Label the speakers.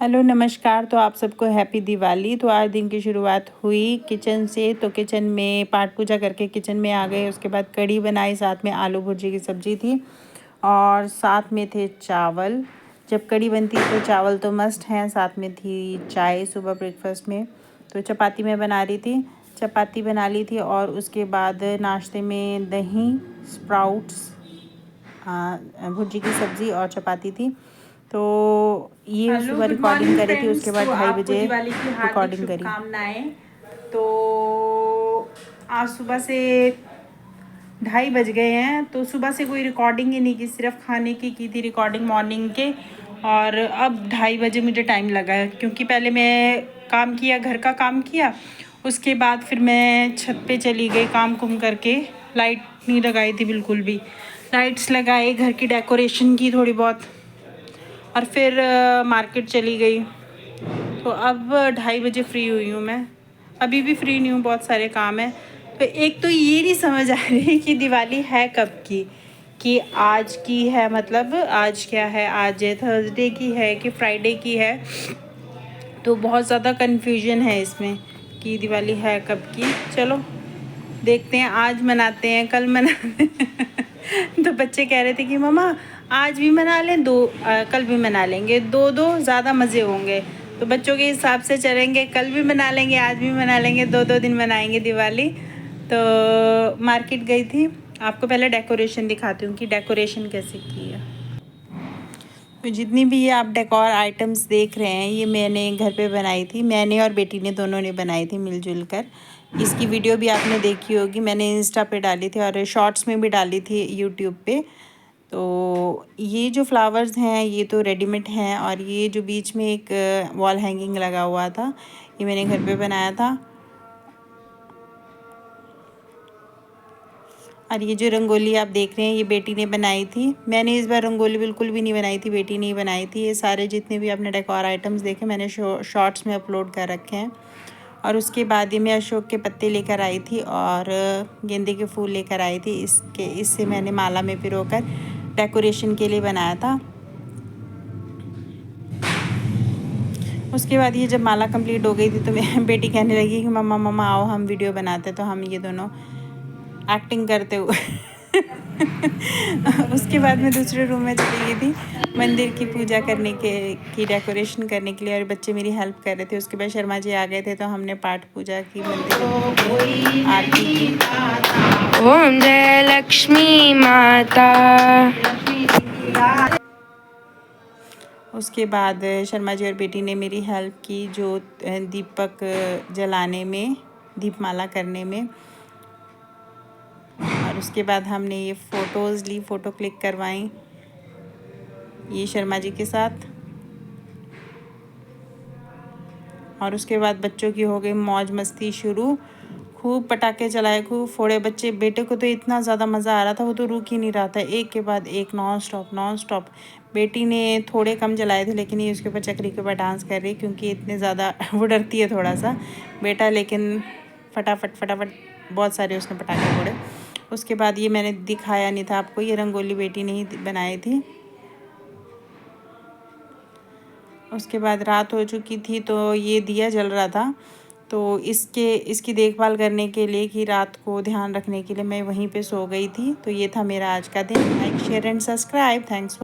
Speaker 1: Hello नमस्कार। तो आप सबको हैप्पी दिवाली। तो आज दिन की शुरुआत हुई किचन से। तो किचन में पाठ पूजा करके किचन में आ गए। उसके बाद कढ़ी बनाई, साथ में आलू भुर्जी की सब्ज़ी थी और साथ में थे चावल। जब कढ़ी बनती है तो चावल तो मस्ट हैं। साथ में थी चाय सुबह ब्रेकफास्ट में। तो चपाती मैं बना रही थी, चपाती बना ली थी और उसके बाद नाश्ते में दही, स्प्राउट्स, भुर्जी की सब्ज़ी और चपाती थी। तो ये
Speaker 2: हेलो
Speaker 1: सुबह
Speaker 2: गुड
Speaker 1: रिकॉर्डिंग
Speaker 2: मॉर्निंग
Speaker 1: करी थी,
Speaker 2: फ्रेंड्स।
Speaker 1: उसके बाद
Speaker 2: तो
Speaker 1: 2:30
Speaker 2: आपको
Speaker 1: बजे
Speaker 2: दिवाली की हार्दिक
Speaker 1: रिकॉर्डिंग करी।
Speaker 2: शुभकामनाएं। तो आज सुबह से 2:30 बज गए हैं। तो सुबह से कोई रिकॉर्डिंग ही नहीं की, सिर्फ खाने की थी रिकॉर्डिंग मॉर्निंग के। और अब 2:30 बजे मुझे टाइम लगा है, क्योंकि पहले मैं काम किया, घर का काम किया। उसके बाद फिर मैं छत पे चली गई काम कुम करके। लाइट नहीं लगाई थी बिल्कुल भी, लाइट्स लगाए, घर की डेकोरेशन की थोड़ी बहुत, और फिर मार्केट चली गई। तो अब 2:30 बजे फ्री हुई हूँ मैं। अभी भी फ्री नहीं हूँ, बहुत सारे काम हैं। तो एक तो ये नहीं समझ आ रही कि दिवाली है कब की, कि आज की है, मतलब आज क्या है, आज थर्सडे की है कि फ्राइडे की है। तो बहुत ज़्यादा कन्फ्यूजन है इसमें कि दिवाली है कब की। चलो देखते हैं, आज मनाते हैं कल मनाते हैं। तो बच्चे कह रहे थे कि मम्मा आज भी मना लें, कल भी मना लेंगे, दो दो ज़्यादा मज़े होंगे। तो बच्चों के हिसाब से चलेंगे, कल भी मना लेंगे, आज भी मना लेंगे, 2-2 दिन मनाएंगे दिवाली। तो मार्केट गई थी। आपको पहले डेकोरेशन दिखाती हूँ कि डेकोरेशन कैसे की है। तो जितनी भी ये आप डेकोर आइटम्स देख रहे हैं, ये मैंने घर पे बनाई थी। मैंने और बेटी ने दोनों ने बनाई थी मिलजुल कर। इसकी वीडियो भी आपने देखी होगी, मैंने इंस्टा पे डाली थी और शॉर्ट्स में भी डाली थी यूट्यूब पे। तो ये जो फ्लावर्स हैं ये तो रेडीमेड हैं, और ये जो बीच में एक वॉल हैंगिंग लगा हुआ था, ये मैंने घर पे बनाया था। और ये जो रंगोली आप देख रहे हैं ये बेटी ने बनाई थी। मैंने इस बार रंगोली बिल्कुल भी नहीं बनाई थी, बेटी ने ही बनाई थी। ये सारे जितने भी आपने डेकोर आइटम्स देखे मैंने शॉर्ट्स में अपलोड कर रखे हैं। और उसके बाद ये मैं अशोक के पत्ते लेकर आई थी और गेंदे के फूल लेकर आई थी। इससे मैंने माला में पिरोकर डेकोरेशन के लिए बनाया था। उसके बाद ये जब माला कंप्लीट हो गई थी तो मैं बेटी कहने लगी कि मम्मा मम्मा आओ हम वीडियो बनाते। तो हम ये दोनों एक्टिंग करते हुए उसके बाद मैं दूसरे रूम में चली गई थी मंदिर की पूजा करने की डेकोरेशन करने के लिए, और बच्चे मेरी हेल्प कर रहे थे। उसके बाद शर्मा जी आ गए थे तो हमने पाठ पूजा की, मंदिर की आरती की।
Speaker 3: ओम जय लक्ष्मी माता।
Speaker 1: उसके बाद शर्मा जी और बेटी ने मेरी हेल्प की, जो दीपक जलाने में, दीपमाला करने में। और उसके बाद हमने ये फ़ोटोज़ ली, फ़ोटो क्लिक करवाई ये शर्मा जी के साथ। और उसके बाद बच्चों की हो गई मौज मस्ती शुरू। खूब पटाखे चलाए, खूब फोड़े बच्चे। बेटे को तो इतना ज़्यादा मज़ा आ रहा था, वो तो रुक ही नहीं रहा था, एक के बाद एक नॉन स्टॉप नॉन स्टॉप। बेटी ने थोड़े कम जलाए थे, लेकिन ये उसके ऊपर चक्री के ऊपर डांस कर रही, क्योंकि इतने ज़्यादा वो डरती है थोड़ा सा बेटा। लेकिन फटाफट फटाफट बहुत सारे उसने पटाखे फोड़े। उसके बाद ये मैंने दिखाया नहीं था आपको, ये रंगोली बेटी ने ही बनाई थी। उसके बाद रात हो चुकी थी तो ये दिया जल रहा था। तो इसकी देखभाल करने के लिए, कि रात को ध्यान रखने के लिए मैं वहीं पे सो गई थी। तो ये था मेरा आज का दिन। Like share and subscribe. Thanks.